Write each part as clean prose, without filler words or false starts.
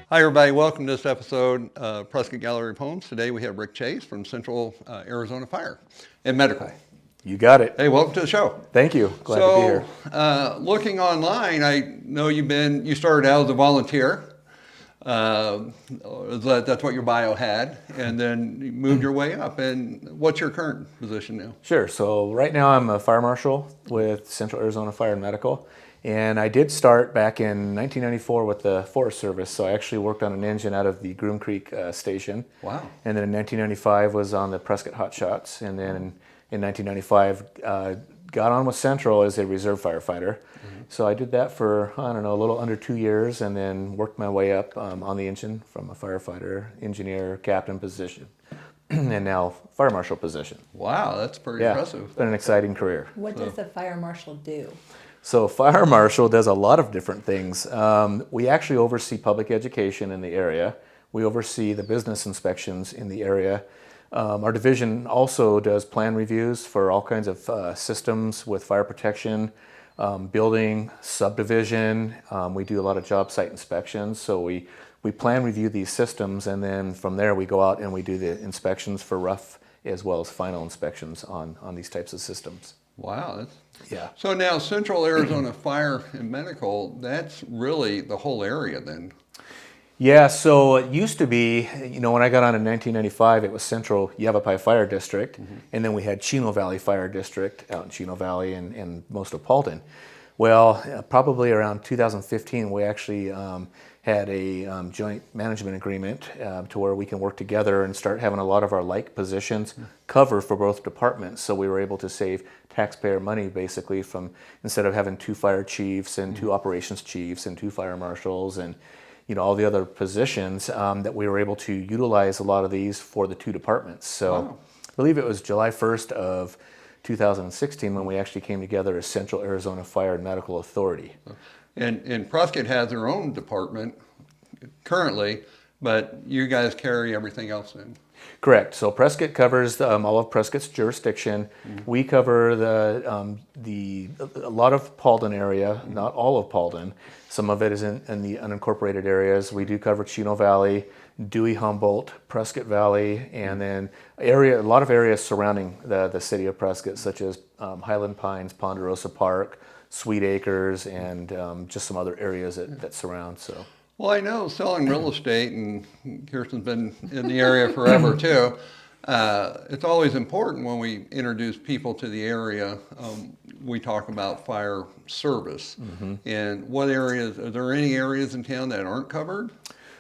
Hi, everybody. Welcome to this episode of Prescott Gallery of Homes. Today we have Rick Chase from Central Arizona Fire and Medical. You got it. Hey, welcome to the show. Thank you. Glad to be here. Looking online, I know you started out as a volunteer. That's what your bio had, and then you moved your way up. And what's your current position now? Sure. So right now I'm a fire marshal with Central Arizona Fire and Medical. And I did start back in 1994 with the Forest Service. So I actually worked on an engine out of the Groom Creek station. Wow. And then in 1995 was on the Prescott Hot Shots. And then in 1995 got on with Central as a reserve firefighter. So I did that for, a little under 2 years, and then worked my way up on the engine from a firefighter, engineer, captain position, and now fire marshal position. Wow, that's pretty impressive. It's been an exciting career. What does the fire marshal do? So fire marshal does a lot of different things. We actually oversee public education in the area. We oversee the business inspections in the area. Our division also does plan reviews for all kinds of systems with fire protection, building, subdivision. We do a lot of job site inspections. So we plan review these systems, and then from there we go out and we do the inspections for rough as well as final inspections on these types of systems. Wow. Yeah. So now Central Arizona Fire and Medical, that's really the whole area then. Yeah, so it used to be, when I got on in 1995, it was Central Yavapai Fire District, and then we had Chino Valley Fire District out in Chino Valley and most of Paulton. Well, probably around 2015, we actually had a joint management agreement to where we can work together and start having a lot of our like positions cover for both departments. So we were able to save taxpayer money basically from, instead of having 2 fire chiefs and 2 operations chiefs and 2 fire marshals and all the other positions, that we were able to utilize a lot of these for the 2 departments. So Wow. I believe it was July 1st of 2016 when we actually came together as Central Arizona Fire and Medical Authority. And Prescott has their own department currently, but you guys carry everything else in. Correct. So Prescott covers all of Prescott's jurisdiction. We cover a lot of Paulton area, not all of Paulton. Some of it is in the unincorporated areas. We do cover Chino Valley, Dewey Humboldt, Prescott Valley, and then a lot of areas surrounding the city of Prescott, such as Highland Pines, Ponderosa Park, Sweet Acres, and just some other areas that surround. So. Well, I know selling real estate, and Kirsten's been in the area forever too. It's always important when we introduce people to the area. We talk about fire service. And what areas, are there any areas in town that aren't covered?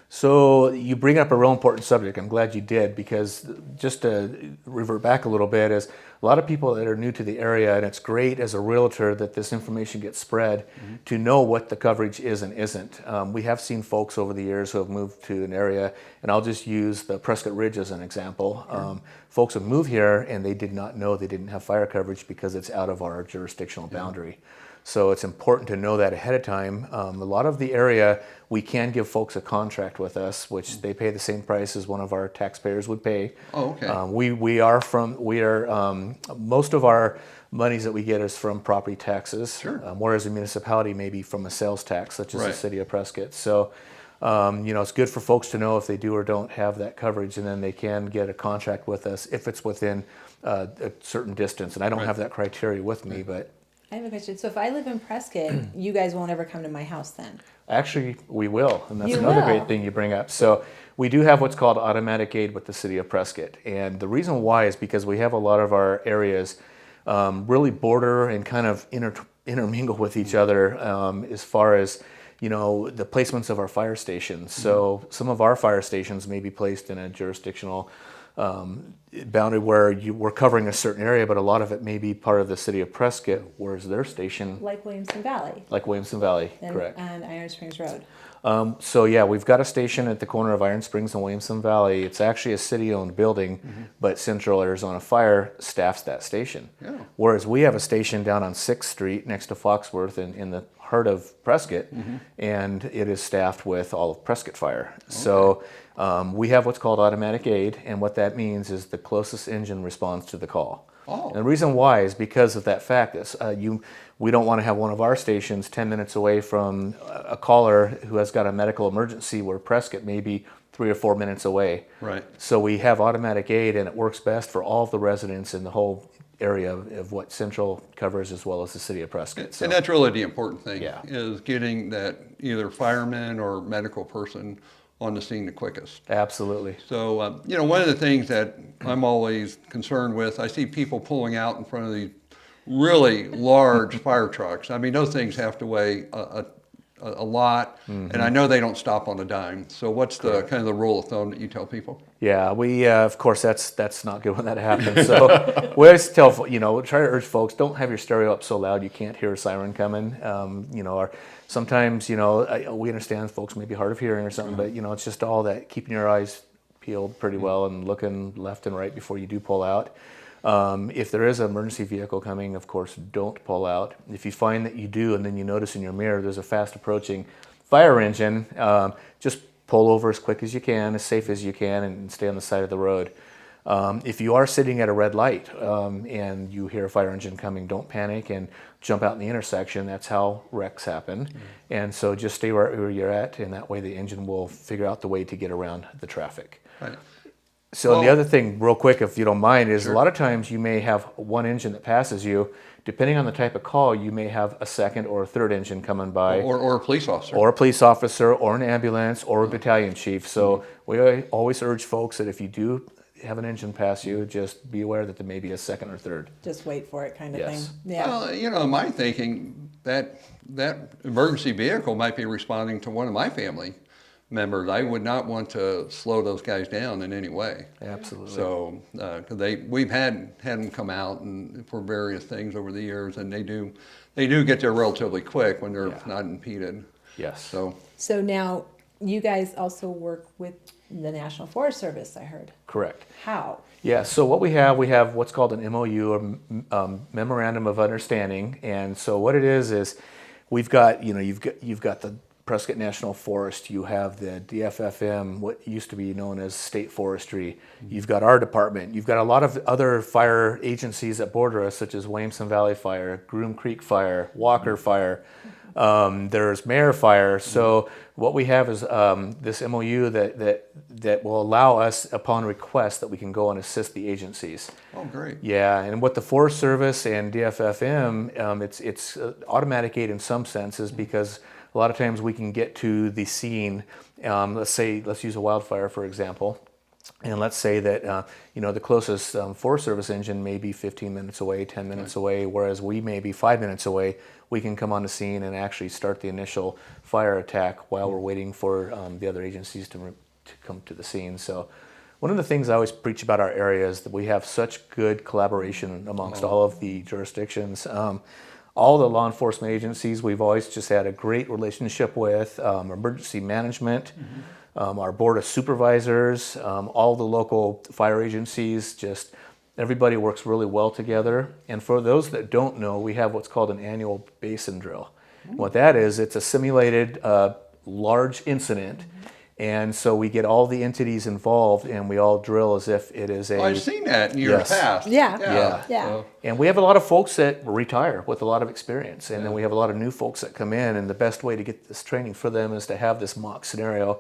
So you bring up a real important subject. I'm glad you did, because just to revert back a little bit, is a lot of people that are new to the area, and it's great as a realtor that this information gets spread to know what the coverage is and isn't. We have seen folks over the years who have moved to an area, and I'll just use the Prescott Ridge as an example. Folks have moved here and they did not know they didn't have fire coverage because it's out of our jurisdictional boundary. So it's important to know that ahead of time. A lot of the area, we can give folks a contract with us, which they pay the same price as one of our taxpayers would pay. Oh, okay. Most of our monies that we get is from property taxes, Sure. Whereas a municipality may be from a sales tax, such as Right. the city of Prescott. So, it's good for folks to know if they do or don't have that coverage, and then they can get a contract with us if it's within a certain distance. And I don't Right. have that criteria with me, but I have a question. So if I live in Prescott, you guys won't ever come to my house then? actually, we will, and that's You another will? great thing you bring up. So we do have what's called automatic aid with the city of Prescott, and the reason why is because we have a lot of our areas really border and kind of intermingle with each other as far as the placements of our fire stations. So some of our fire stations may be placed in a jurisdictional boundary where we're covering a certain area, but a lot of it may be part of the city of Prescott, whereas their station, Like Williamson Valley like Williamson Valley, and, correct. and Iron Springs Road. So yeah, we've got a station at the corner of Iron Springs and Williamson Valley. It's actually a city-owned building, but Central Arizona Fire staffs that station. Yeah. Whereas we have a station down on 6th Street next to Foxworth in the heart of Prescott, and it is staffed with all of Prescott Fire. Okay. So we have what's called automatic aid, and what that means is the closest engine responds to the call. Oh. And the reason why is because of that fact. We don't want to have one of our stations 10 minutes away from a caller who has got a medical emergency where Prescott may be 3 or 4 minutes away. Right. So we have automatic aid, and it works best for all of the residents in the whole area of what Central covers, as well as the city of Prescott. So, And that's really the important thing, Yeah. is getting that either fireman or medical person on the scene the quickest. absolutely. So, one of the things that I'm always concerned with, I see people pulling out in front of these really large fire trucks. I mean, those things have to weigh a lot, and I know they don't stop on a dime. So what's the kind of the rule of thumb that you tell people? Yeah, we of course that's not good when that happens. So we always tell try to urge folks, don't have your stereo up so loud you can't hear a siren coming. Or sometimes we understand folks may be hard of hearing or something, but it's just all that keeping your eyes peeled pretty well and looking left and right before you do pull out. If there is an emergency vehicle coming, of course, don't pull out. If you find that you do, and then you notice in your mirror there's a fast approaching fire engine, just pull over as quick as you can, as safe as you can, and stay on the side of the road. If you are sitting at a red light and you hear a fire engine coming, don't panic and jump out in the intersection. That's how wrecks happen. And so just stay where you're at, and that way the engine will figure out the way to get around the traffic. Right. So the Well- other thing, real quick, if you don't mind, is Sure. a lot of times you may have one engine that passes you. Depending on the type of call, you may have a second or a third engine coming by, Or a police officer. or a police officer, or an ambulance, or a battalion chief. So we always urge folks that if you do have an engine pass you, just be aware that there may be a second or third. Just wait for it kind of Yes. thing. Yeah. Well, in my thinking, that emergency vehicle might be responding to one of my family members. I would not want to slow those guys down in any way. Absolutely. So, because we've had them come out and for various things over the years, and they do get there relatively quick when they're Yeah. not impeded. Yes. So now you guys also work with the National Forest Service, I heard. Correct. How? Yeah, so what we have what's called an MOU, or Memorandum of Understanding, and so what it is we've got you've got the Prescott National Forest, you have the DFFM, what used to be known as State Forestry, you've got our department, you've got a lot of other fire agencies that border us, such as Williamson Valley Fire, Groom Creek Fire, Walker Fire, there's Mare Fire. So what we have is this MOU that will allow us, upon request, that we can go and assist the agencies. Oh, great. Yeah, and with the Forest Service and DFFM, it's automatic aid in some senses, because a lot of times we can get to the scene. Let's use a wildfire for example, and let's say that the closest Forest Service engine may be 15 minutes away, 10 minutes away, whereas we may be 5 minutes away. We can come on the scene and actually start the initial fire attack while we're waiting for the other agencies to come to the scene. So one of the things I always preach about our area is that we have such good collaboration amongst all of the jurisdictions. All the law enforcement agencies we've always just had a great relationship with, emergency management, our board of supervisors, all the local fire agencies, just everybody works really well together. And for those that don't know, we have what's called an annual basin drill. What that is, it's a simulated large incident. And so we get all the entities involved, and we all drill as if it is a... Well, I've seen that in years Yes. past. Yeah. Yeah. So- And we have a lot of folks that retire with a lot of experience, and then we have a lot of new folks that come in, and the best way to get this training for them is to have this mock scenario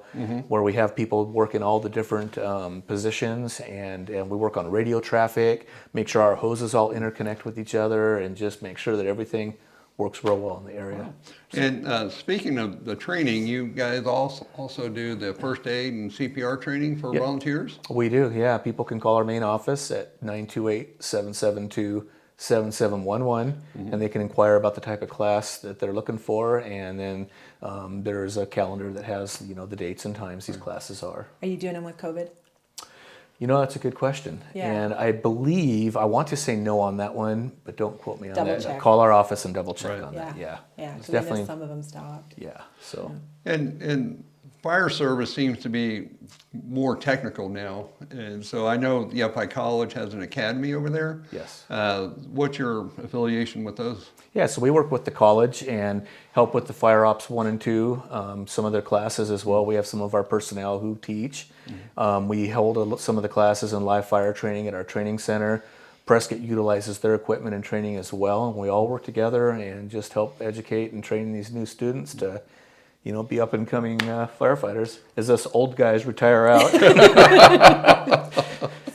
where we have people work in all the different positions, and we work on radio traffic, make sure our hoses all interconnect with each other, and just make sure that everything works real well in the area. And speaking of the training, you guys also do the first aid and CPR training for Yep. volunteers? We do, yeah. People can call our main office at 928-772-7711, and they can inquire about the type of class that they're looking for, and then there's a calendar that has the dates and times these classes are. Are you doing them with COVID? That's a good question. Yeah. And I want to say no on that one, but don't quote me on Double that. check. Call our office and double check Right. on that. Yeah. Yeah. It's 'Cause I know definitely, some of them stopped. yeah. So, And fire service seems to be more technical now. And so I know the Yavapai College has an academy over there. yes. What's your affiliation with those? Yeah, so we work with the college and help with the Fire Ops 1 and 2, some of their classes as well. We have some of our personnel who teach. We hold some of the classes in live fire training at our training center. Prescott utilizes their equipment and training as well, and we all work together and just help educate and train these new students to, be up and coming firefighters as us old guys retire out.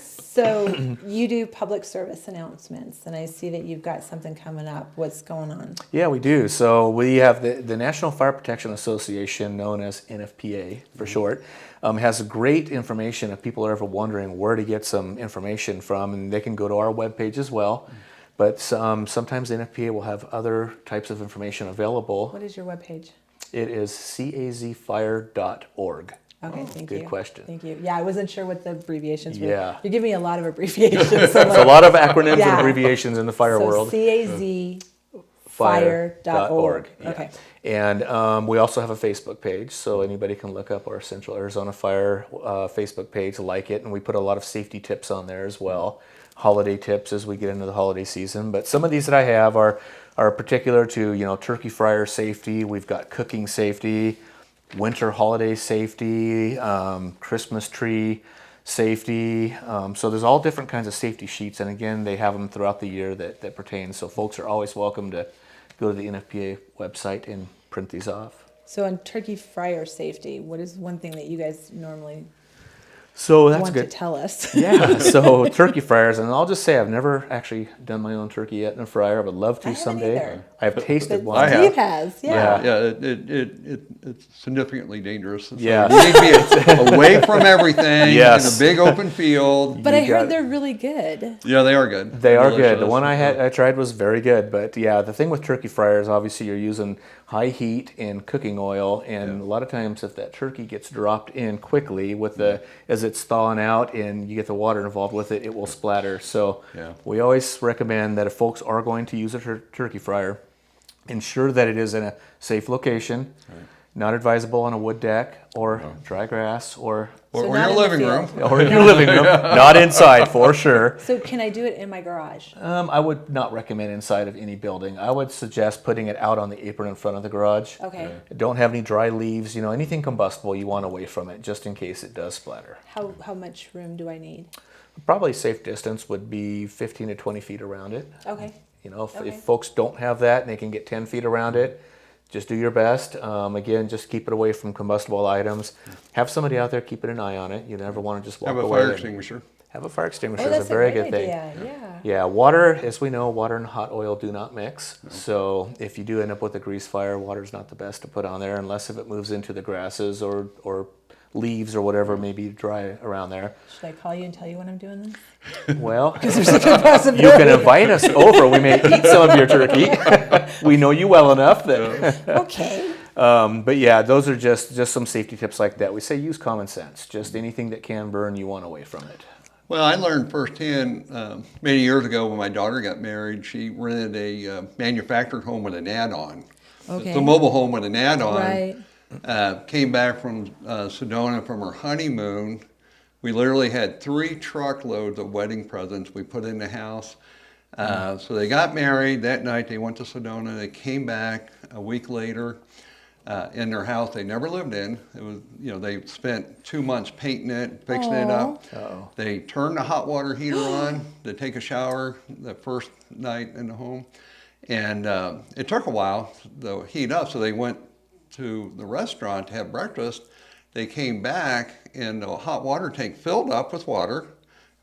So you do public service announcements, and I see that you've got something coming up. What's going on? Yeah, we do. So we have the National Fire Protection Association, known as NFPA for short, has great information if people are ever wondering where to get some information from, and they can go to our webpage as well. But sometimes the NFPA will have other types of information available. What is your webpage? It is cazfire.org. Okay, thank Good you. question. Thank you. Yeah, I wasn't sure what the abbreviations were. Yeah. You're giving me a lot of abbreviations. So There's a lot of acronyms Yeah. and abbreviations in the fire world. cazfire.org. Yeah. Okay. And we also have a Facebook page, so anybody can look up our Central Arizona Fire Facebook page, like it, and we put a lot of safety tips on there as well, holiday tips as we get into the holiday season. But some of these that I have are particular to turkey fryer safety. We've got cooking safety, winter holiday safety, Christmas tree safety. So there's all different kinds of safety sheets, and again, they have them throughout the year that pertain. So folks are always welcome to go to the NFPA website and print these off. So on turkey fryer safety, what is one thing that you guys normally So that's want good. to tell us? Yeah, so turkey fryers, and I'll just say I've never actually done my own turkey yet in a fryer. I would love to I haven't someday. either. I've tasted But one. I have. Steve has, yeah. Yeah, it's significantly dangerous. So Yeah. you need to be away from everything Yes. in a big open field. But You I got heard it. they're really good. Yeah, they are good. They are good. The Delicious. one I tried was very good. But yeah, the thing with turkey fryers, obviously you're using high heat and cooking oil, and a lot of times if that turkey gets dropped in quickly as it's thawing out and you get the water involved with it, it will splatter. So Yeah. we always recommend that if folks are going to use a turkey fryer, ensure that it is in a safe location. Not advisable on a wood deck or dry grass or So Or not your in the living room. field. in your living room. Not inside for sure. So can I do it in my garage? I would not recommend inside of any building. I would suggest putting it out on the apron in front of the garage. Okay. Don't have any dry leaves, anything combustible you want away from it, just in case it does splatter. How much room do I need? Probably safe distance would be 15 to 20 feet around it. Okay. If Okay. folks don't have that and they can get 10 feet around it, just do your best. Again, just keep it away from combustible items. Have somebody out there keeping an eye on it. You never want to just walk Have a away. fire and- extinguisher. Have a fire extinguisher Oh, is that's a very great good thing. idea. Yeah. Yeah, water, as we know, water and hot oil do not mix. So if you do end up with a grease fire, water's not the best to put on there unless if it moves into the grasses or leaves or whatever may be dry around there. Should I call you and tell you when I'm doing this? Well, There's such a possibility. you can invite us over. We may eat some of your turkey. We know you well enough that. Okay. But yeah, those are just some safety tips like that. We say use common sense. Just anything that can burn, you want away from it. Well, I learned firsthand many years ago when my daughter got married. She rented a manufactured home with an add-on. Okay. It's a mobile home with an add-on. Right. Came back from Sedona from her honeymoon. We literally had 3 truckloads of wedding presents we put in the house. So they got married that night. They went to Sedona. They came back a week later in their house they never lived in. It was, they spent 2 months painting it, fixing it up. Uh-oh. They turned the hot water heater on to take a shower the first night in the home. And it took a while to heat up, so they went to the restaurant to have breakfast. They came back and the hot water tank filled up with water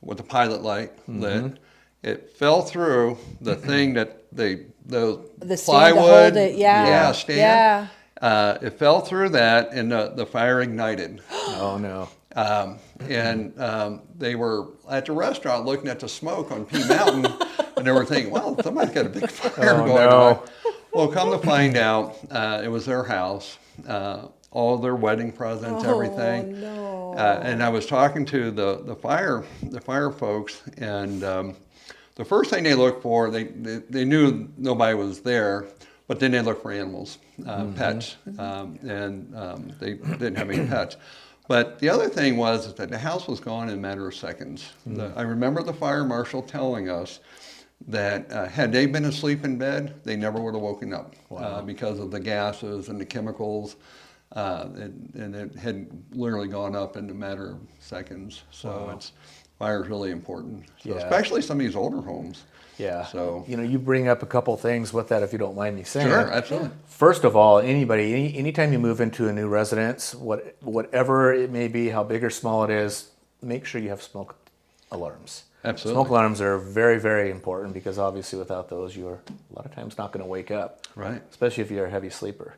with the pilot light lit. It fell through the thing that the The stand plywood, to hold it. Yeah. stand. Yeah. It fell through that and the fire ignited. Oh no. They were at the restaurant looking at the smoke on P Mountain, and they were thinking, well, somebody's got a big fire Oh, going no. on. Well, come to find out, it was their house, all their wedding presents, everything. Oh, no. And I was talking to the fire folks, and the first thing they looked for, they knew nobody was there, but then they looked for animals, pets, and they didn't have any pets. But the other thing was that the house was gone in a matter of seconds. I remember the fire marshal telling us that had they been asleep in bed, they never would have woken up because of the gases and the chemicals, and it had literally gone up in a matter of seconds. So fire is really important, so, Yeah. especially some of these older homes. Yeah. So- you know, you bring up a couple things with that, if you don't mind me saying. Sure, absolutely. First of all, anytime you move into a new residence, whatever it may be, how big or small it is, make sure you have smoke alarms. Absolutely. Smoke alarms are very, very important because obviously without those, you're a lot of times not going to wake up. Right. Especially if you're a heavy sleeper.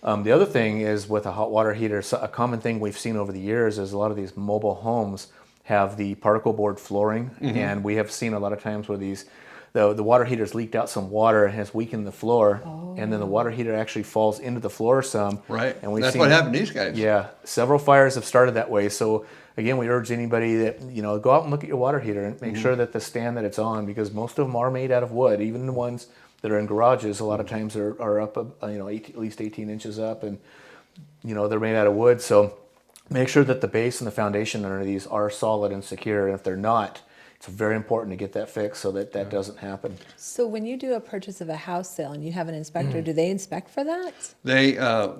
The other thing is with a hot water heater, a common thing we've seen over the years is a lot of these mobile homes have the particle board flooring, and we have seen a lot of times where the water heater's leaked out some water and has weakened the floor, and then the water heater actually falls into the floor some. Right. And we've That's seen, what happened to these guys. Yeah, several fires have started that way. So again, we urge anybody that, go out and look at your water heater and make sure that the stand that it's on, because most of them are made out of wood, even the ones that are in garages, a lot of times are up, at least 18 inches up, and they're made out of wood. So make sure that the base and the foundation under these are solid and secure. And if they're not, it's very important to get that fixed so that that doesn't happen. So when you do a purchase of a house sale and you have an inspector, do they inspect for that?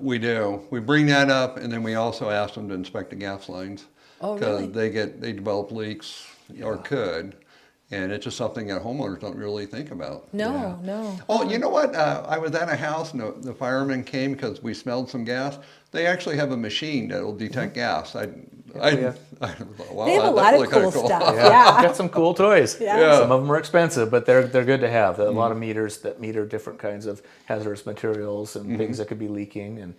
We do. We bring that up, and then we also ask them to inspect the gas lines. Oh, really? Because they develop leaks, or could, and it's just something that homeowners don't really think about. No, no. Oh, you know what? I was at a house, and the firemen came because we smelled some gas. They actually have a machine that will detect gas. I thought, wow, They have a that's lot of really kinda cool stuff. Yeah, Yeah. got some cool toys. Yeah. Some of them are expensive, but they're good to have. A lot of meters that meter different kinds of hazardous materials and things that could be leaking, and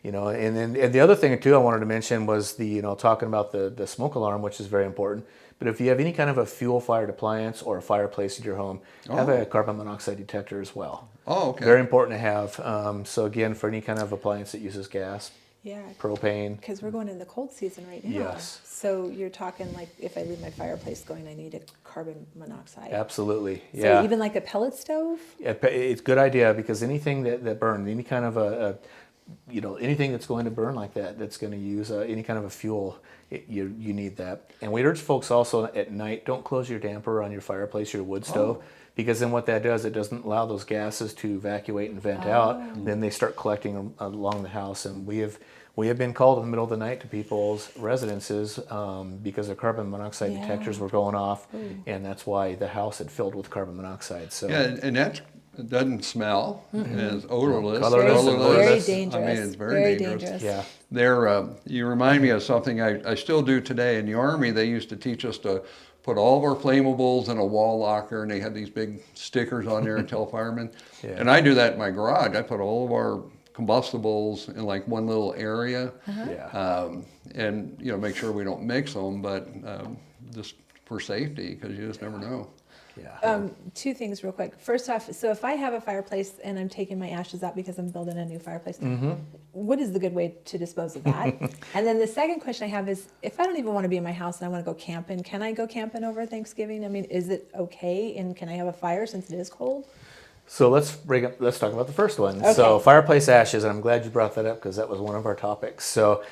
and the other thing too I wanted to mention was the talking about the smoke alarm, which is very important. But if you have any kind of a fuel fired appliance or a fireplace in your home, have a carbon monoxide detector as well. Oh, okay. Very important to have. So again, for any kind of appliance that uses gas, Yeah. propane. Because we're going in the cold season right now. Yes. So you're talking like if I leave my fireplace going, I need a carbon monoxide. Absolutely. So Yeah. even like a pellet stove? It's a good idea because anything that burns, any kind of anything that's going to burn like that, that's going to use any kind of a fuel, you need that. And we urge folks also at night, don't close your damper on your fireplace, your wood stove, because then what that does, it doesn't allow those gases to evacuate and vent out. Then they start collecting along the house, and we have been called in the middle of the night to people's residences because their carbon monoxide detectors were going off, and that's why the house had filled with carbon monoxide. So Yeah, and it doesn't smell, and it's odorless. Colorless and Very odorless. dangerous. I mean, it's very dangerous. yeah. You remind me of something I still do today. In the Army, they used to teach us to put all of our flammables in a wall locker, and they had these big stickers on there and tell firemen. Yeah. And I do that in my garage. I put all of our combustibles in like one little area, Yeah. and make sure we don't mix them, but just for safety, because you just never know. Yeah. Two things real quick. First off, so if I have a fireplace and I'm taking my ashes out because I'm building a new fireplace, what is the good way to dispose of that? And then the second question I have is, if I don't even want to be in my house and I want to go camping, can I go camping over Thanksgiving? I mean, is it okay? And can I have a fire since it is cold? So let's talk about the first one. Okay. So fireplace ashes, and I'm glad you brought that up because that was one of our topics. So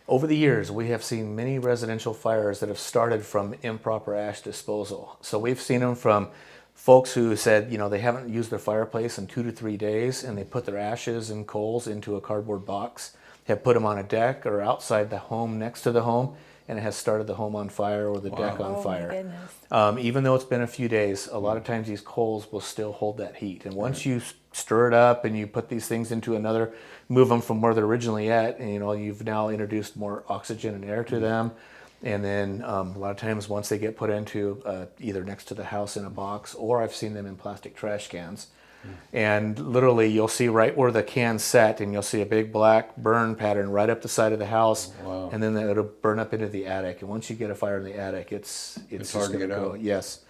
over the years, we have seen many residential fires that have started from improper ash disposal. So we've seen them from folks who said, they haven't used their fireplace in 2 to 3 days, and they put their ashes and coals into a cardboard box, have put them on a deck or outside the home next to the home, and it has started the home on fire or the deck on Oh, fire. my goodness. Even though it's been a few days, a lot of times these coals will still hold that heat. And once you stir it up and you put these things into another, move them from where they're originally at, and you've now introduced more oxygen and air to them. And then a lot of times once they get put into either next to the house in a box, or I've seen them in plastic trash cans. And literally you'll see right where the can's set, and you'll see a big black burn pattern right up the side of the house. Wow. And then it'll burn up into the attic. And once you get a fire in the attic, it's It's just hard to gonna get go. out. Yes.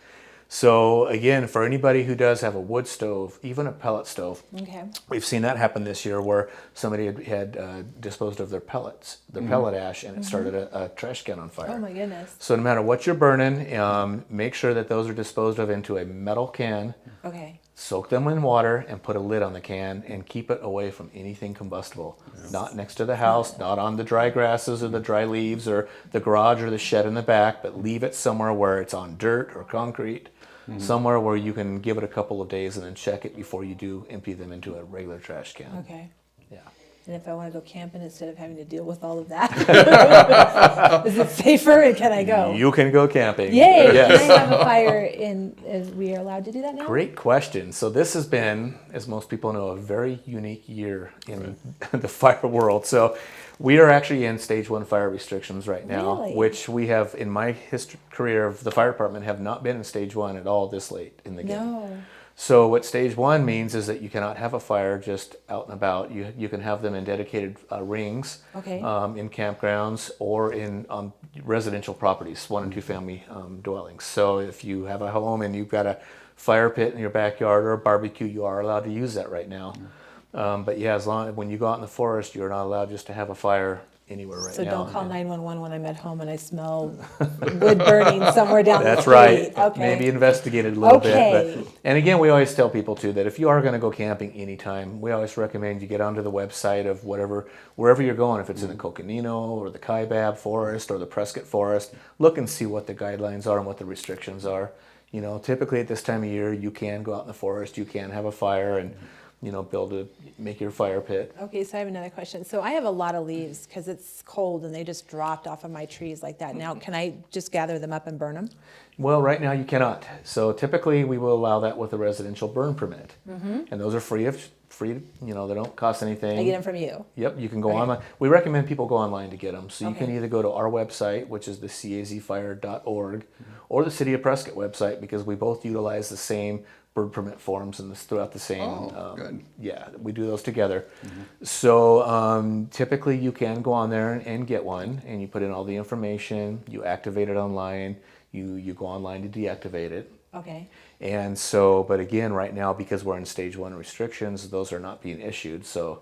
So again, for anybody who does have a wood stove, even a pellet stove, Okay. we've seen that happen this year where somebody had disposed of their pellets, their pellet ash, and it started a trash can on fire. Oh, my goodness. So no matter what you're burning, make sure that those are disposed of into a metal can. Okay. Soak them in water and put a lid on the can and keep it away from anything combustible. Not next to the house, not on the dry grasses or the dry leaves or the garage or the shed in the back, but leave it somewhere where it's on dirt or concrete, somewhere where you can give it a couple of days and then check it before you do empty them into a regular trash can. Okay. Yeah. And if I want to go camping instead of having to deal with all of that, is it safer and can I go? You can go camping. Yay! Yes. Can I have a fire is we are allowed to do that now? Great question. So this has been, as most people know, a very unique year in the fire world. So we are actually in stage 1 fire restrictions right now, Really? which we have, in my career of the fire department, have not been in stage 1 at all this late in the game. No. So what stage 1 means is that you cannot have a fire just out and about. You can have them in dedicated rings, Okay. in campgrounds or in residential properties, 1 and 2 family dwellings. So if you have a home and you've got a fire pit in your backyard or a barbecue, you are allowed to use that right now. But yeah, as long when you go out in the forest, you're not allowed just to have a fire anywhere right So now. don't call 911 when I'm at home and I smell wood burning somewhere down the That's street. right. Okay. Maybe investigate it a little Okay. bit. But, and again, we always tell people too that if you are going to go camping anytime, we always recommend you get onto the website of wherever you're going. If it's in the Coconino or the Kaibab Forest or the Prescott Forest, look and see what the guidelines are and what the restrictions are. You know, typically at this time of year, you can go out in the forest, you can have a fire and make your fire pit. Okay, so I have another question. So I have a lot of leaves because it's cold and they just dropped off of my trees like that. Now, can I just gather them up and burn them? Well, right now you cannot. So typically we will allow that with a residential burn permit. And those are free, they don't cost anything. I get them from you. Yep, you can go Okay. online. We recommend people go online to get them. So you can Okay. either go to our website, which is the cazfire.org, or the City of Prescott website, because we both utilize the same bird permit forms and throughout the same. Oh, good. Yeah, we do those together. So typically you can go on there and get one, and you put in all the information, you activate it online, you go online to deactivate it. Okay. And so, but again, right now, because we're in stage 1 restrictions, those are not being issued, so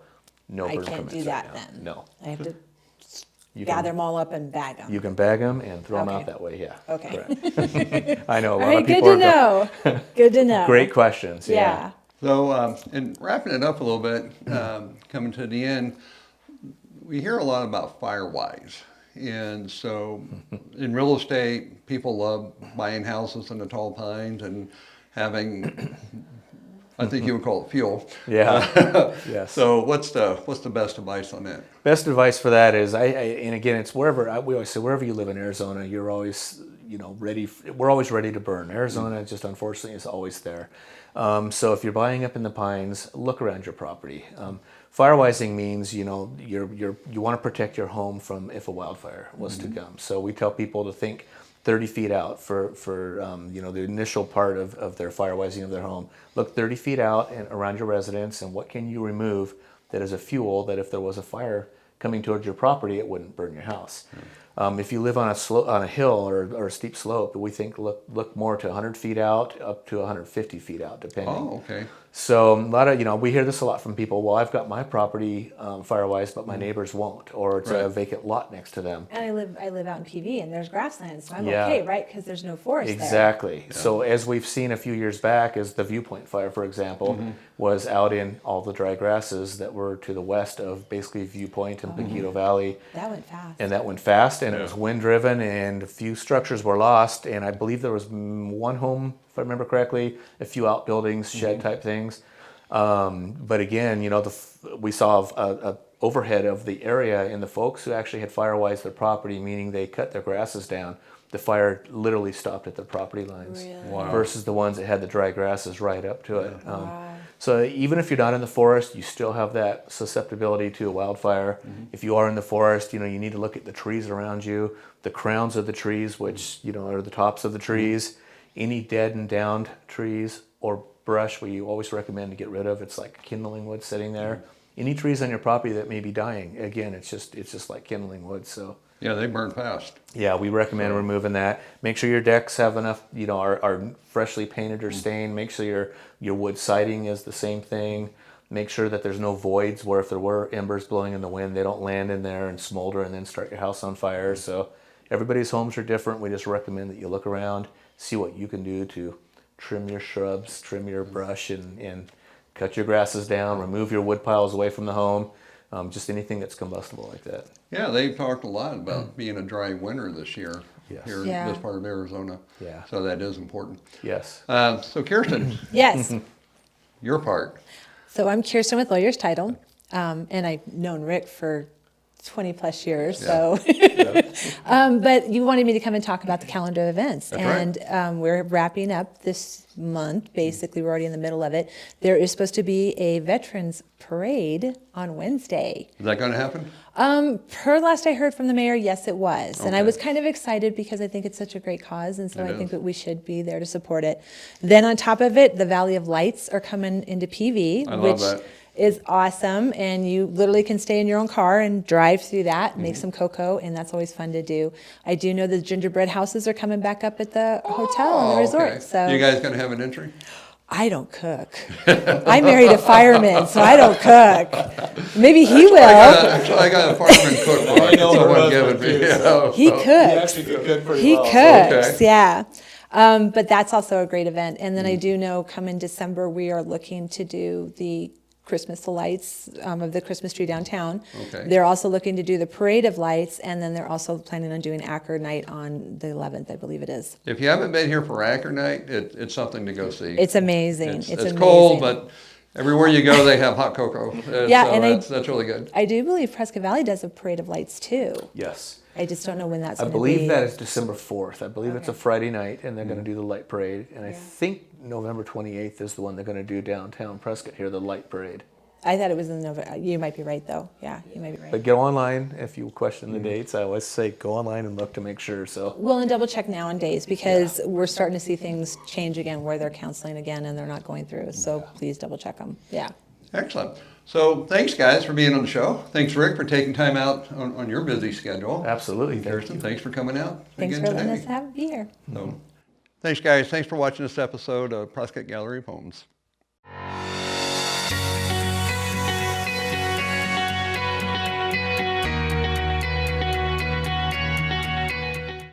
no I burn can't permits do right that now. then. No. I have to You gather can, them all up and bag them. you can bag them and throw them Okay. out that way, yeah. Okay. Correct. I know a All lot right, of good people to know. Good to know. Great questions, yeah. Yeah. So, and wrapping it up a little bit, coming to the end, we hear a lot about Firewise. And so in real estate, people love buying houses in the tall pines and having, I think you would call it fuel. Yeah. Yes. So what's the best advice on that? Best advice for that is, and again, it's wherever, we always say, wherever you live in Arizona, you're always, ready, we're always ready to burn. Arizona, just unfortunately, is always there. So if you're buying up in the pines, look around your property. Firewising means, you want to protect your home from if a wildfire was to come. So we tell people to think 30 feet out for the initial part of their firewising of their home. Look 30 feet out and around your residence, and what can you remove that is a fuel that if there was a fire coming towards your property, it wouldn't burn your house. If you live on a hill or a steep slope, we think look more to 100 feet out up to 150 feet out, depending. Oh, okay. So a lot of, we hear this a lot from people. Well, I've got my property firewise, but my neighbors won't, or it's a Right. vacant lot next to them. And I live out in PV and there's grasslands, so I'm Yeah. okay, right? Because there's no forest there. Exactly. So as we've seen a few years back, as the Viewpoint fire, for example, was out in all the dry grasses that were to the west of basically Viewpoint and Paquito Valley. That went fast. And that went fast, and it was wind driven, and a few structures were lost, and I believe there was one home, if I remember correctly, a few outbuildings, shed type things. But again, we saw a overhead of the area, and the folks who actually had firewise their property, meaning they cut their grasses down, the fire literally stopped at their property lines. Really? Wow. Versus the ones that had the dry grasses right up to it. Wow. So even if you're not in the forest, you still have that susceptibility to a wildfire. If you are in the forest, you need to look at the trees around you, the crowns of the trees, which are the tops of the trees, any dead and downed trees or brush we always recommend to get rid of. It's like kindling wood sitting there. Any trees on your property that may be dying, again, it's just like kindling wood. So Yeah, they burn fast. yeah, we recommend removing that. Make sure your decks have enough, are freshly painted or stained. Make sure your wood siding is the same thing. Make sure that there's no voids where if there were embers blowing in the wind, they don't land in there and smolder and then start your house on fire. So everybody's homes are different. We just recommend that you look around, see what you can do to trim your shrubs, trim your brush, and cut your grasses down, remove your wood piles away from the home. Just anything that's combustible like that. Yeah, they've talked a lot about being a dry winter this year Yes. here in Yeah. this part of Arizona. Yeah. So that is important. Yes. So Kirsten, Yes. your part. So I'm Kirsten with Lawyers Title. And I've known Rick for 20 plus years, Yeah. so. But you wanted me to come and talk about the calendar of events. That's right. And we're wrapping up this month. Basically, we're already in the middle of it. There is supposed to be a Veterans Parade on Wednesday. Is that going to happen? Per last I heard from the mayor, yes, it was. And I Okay. was kind of excited because I think it's such a great cause, and so It I think is. that we should be there to support it. Then on top of it, the Valley of Lights are coming into PV, I love which that. is awesome. And you literally can stay in your own car and drive through that, Mm-hmm. make some cocoa, and that's always fun to do. I do know the gingerbread houses are coming back up at the hotel and the Oh, resort. okay. So You guys going to have an entry? I don't cook. I married a fireman, so I don't cook. Maybe he will. Actually, I got a fireman cookbook. I know her Someone gave it husband, me. too, so- He so- He cooks. actually could cook pretty He well. cooks, Okay. yeah. But that's also a great event. And then I do know come in December, we are looking to do the Christmas lights of the Christmas tree downtown. Okay. They're also looking to do the parade of lights, and then they're also planning on doing Acker Night on the 11th, I believe it is. If you haven't been here for Acker Night, it's something to go see. It's amazing. It's amazing. cold, but everywhere you go, they have hot cocoa. Yeah, so and that's really good. I do believe Prescott Valley does a parade of lights too. Yes. I just don't know when that's I going to be. believe that is December 4th. I believe it's a Okay. Friday night, and they're going to do the light parade. And I Yeah. think November 28th is the one they're going to do downtown Prescott here, the light parade. I thought it was in November. You might be right, though. Yeah, you might be right. But go online if you question the dates. I always say go online and look to make sure. So Well, and double check now on days because we're starting to see things change again where they're counseling again and they're not going through. So please double check them. Yeah. Excellent. So thanks, guys, for being on the show. Thanks, Rick, for taking time out on your busy schedule. absolutely, thank Kirsten, you. thanks for coming out Thanks again for letting today. us be here. So, thanks, guys. Thanks for watching this episode of Prescott Gallery of Homes.